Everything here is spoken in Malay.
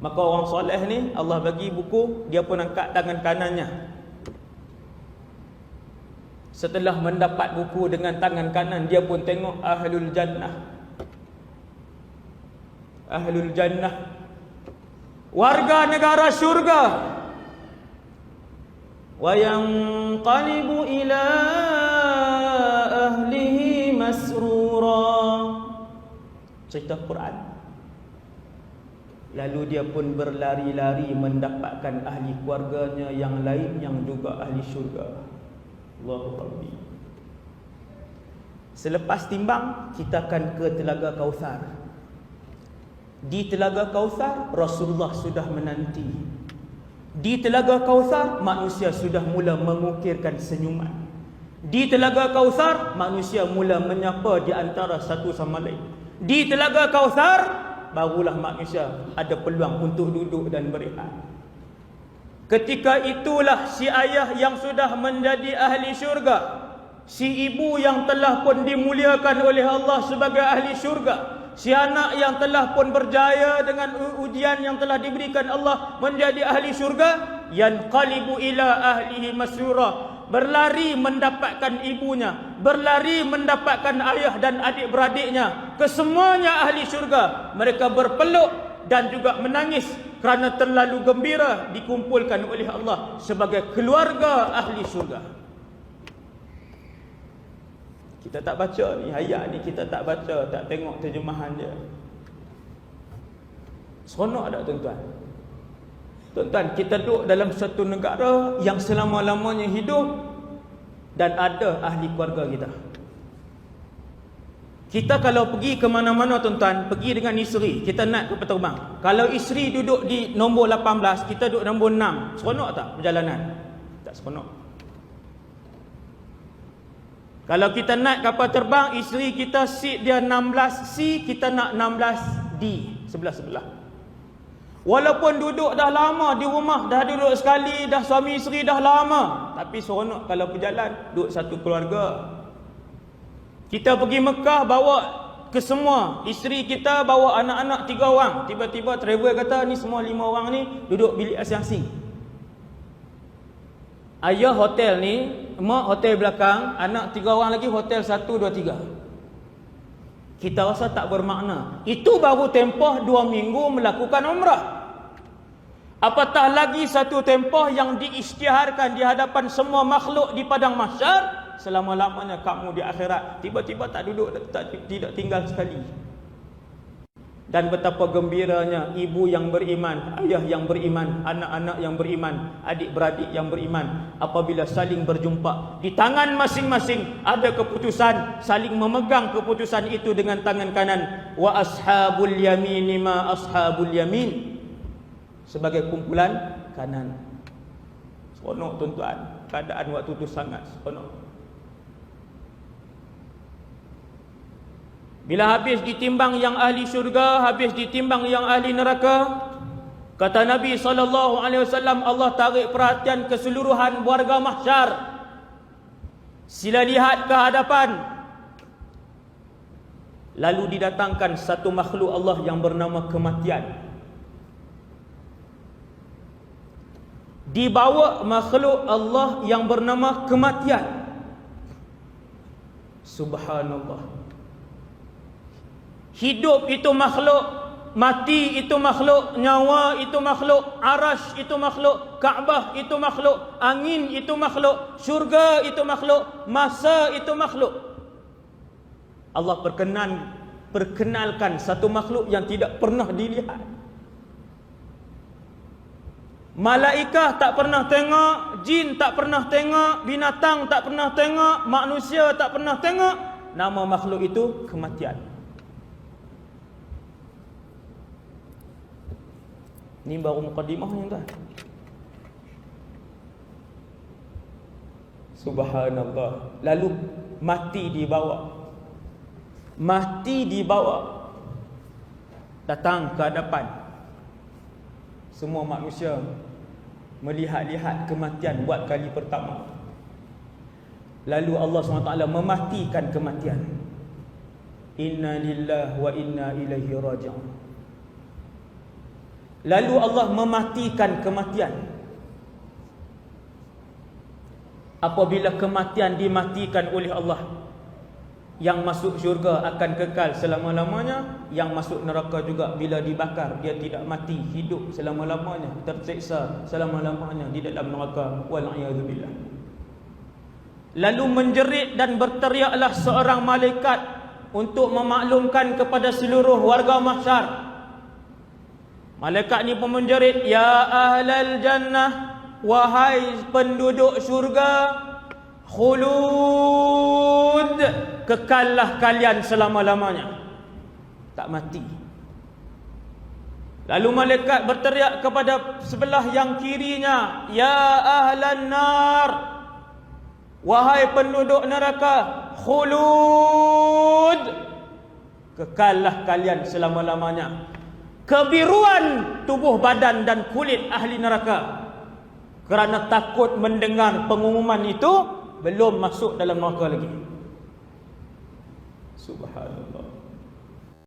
Maka orang soleh ni Allah bagi buku, dia pun angkat tangan kanannya. Setelah mendapat buku dengan tangan kanan, dia pun tengok ahlul jannah. Ahlul jannah, warga negara syurga. Wa yanqalibu ila ahlihi masrura. Cerita Quran. Lalu dia pun berlari-lari mendapatkan ahli keluarganya yang lain yang juga ahli syurga. Allahu Rabbi. Selepas timbang, kita akan ke Telaga Kautsar. Di Telaga Kautsar, Rasulullah sudah menanti. Di Telaga Kautsar, manusia sudah mula mengukirkan senyuman. Di Telaga Kautsar, manusia mula menyapa di antara satu sama lain. Di Telaga Kautsar, barulah manusia ada peluang untuk duduk dan berehat. Ketika itulah si ayah yang sudah menjadi ahli syurga, si ibu yang telah pun dimuliakan oleh Allah sebagai ahli syurga, si anak yang telah pun berjaya dengan ujian yang telah diberikan Allah menjadi ahli syurga, yanqalibu ila ahlihi masrura, berlari mendapatkan ibunya, berlari mendapatkan ayah dan adik-beradiknya, kesemuanya ahli syurga. Mereka berpeluk dan juga menangis kerana terlalu gembira dikumpulkan oleh Allah sebagai keluarga ahli syurga. Kita tak baca ni, ayat ni kita tak baca, tak tengok terjemahan dia. Seronok tak tuan-tuan? Tuan-tuan, kita duduk dalam satu negara yang selama-lamanya hidup dan ada ahli keluarga kita. Kita kalau pergi ke mana-mana tuan-tuan, pergi dengan isteri, kita naik kapal terbang. Kalau isteri duduk di nombor 18, kita duduk nombor 6. Seronok tak perjalanan? Tak seronok. Kalau kita naik kapal terbang, isteri kita seat dia 16C, kita nak 16D, sebelah-sebelah. Walaupun duduk dah lama di rumah, dah duduk sekali, dah suami isteri dah lama, tapi seronok kalau berjalan, duduk satu keluarga. Kita pergi Mekah, bawa ke semua, isteri kita bawa anak-anak 3 orang. Tiba-tiba travel kata, ni semua 5 orang ni duduk bilik asing-asing. Ayah hotel ni, mak hotel belakang, anak 3 orang lagi hotel 1, 2, 3. Kita rasa tak bermakna. Itu baru tempoh 2 minggu melakukan umrah. Apatah lagi satu tempoh yang diisytiharkan di hadapan semua makhluk di padang mahsyar, selama-lamanya kamu di akhirat. Tiba-tiba tak duduk, tidak tinggal sekali. Dan betapa gembiranya ibu yang beriman, ayah yang beriman, anak-anak yang beriman, adik-beradik yang beriman, apabila saling berjumpa, di tangan masing-masing ada keputusan, saling memegang keputusan itu dengan tangan kanan. Wa ashabul yamin ma ashabul yamin, sebagai kumpulan kanan. Seronok tuan-tuan, keadaan waktu itu sangat seronok. Bila habis ditimbang yang ahli syurga, habis ditimbang yang ahli neraka, kata Nabi SAW, Allah tarik perhatian keseluruhan warga mahsyar. Sila lihat ke hadapan. Lalu didatangkan satu makhluk Allah yang bernama kematian. Dibawa makhluk Allah yang bernama kematian. Subhanallah. Hidup itu makhluk, mati itu makhluk, nyawa itu makhluk, arash itu makhluk, Kaabah itu makhluk, angin itu makhluk, syurga itu makhluk, masa itu makhluk. Allah perkenalkan satu makhluk yang tidak pernah dilihat. Malaikah tak pernah tengok, jin tak pernah tengok, binatang tak pernah tengok, manusia tak pernah tengok. Nama makhluk itu kematian. Ni baru mukadimahnya tuan. Subhanallah. Lalu mati dibawa. Mati dibawa. Datang ke hadapan. Semua manusia melihat-lihat kematian buat kali pertama. Lalu Allah SWT mematikan kematian. Inna lillahi wa inna ilaihi raji'un. Lalu Allah mematikan kematian. Apabila kematian dimatikan oleh Allah, yang masuk syurga akan kekal selama-lamanya, yang masuk neraka juga bila dibakar dia tidak mati, hidup selama-lamanya, tersiksa selama-lamanya di dalam neraka. Wal'iyadzubillah. Lalu menjerit dan berteriaklah seorang malaikat untuk memaklumkan kepada seluruh warga mahsyar. Malaikat ni pun menjerit, ya ahlal jannah, wahai penduduk syurga, khulud, kekallah kalian selama-lamanya, tak mati. Lalu malaikat berteriak kepada sebelah yang kirinya, ya ahlan nar, wahai penduduk neraka, khulud, kekallah kalian selama-lamanya. Kebiruan tubuh badan dan kulit ahli neraka kerana takut mendengar pengumuman itu, belum masuk dalam neraka lagi. Subhanallah.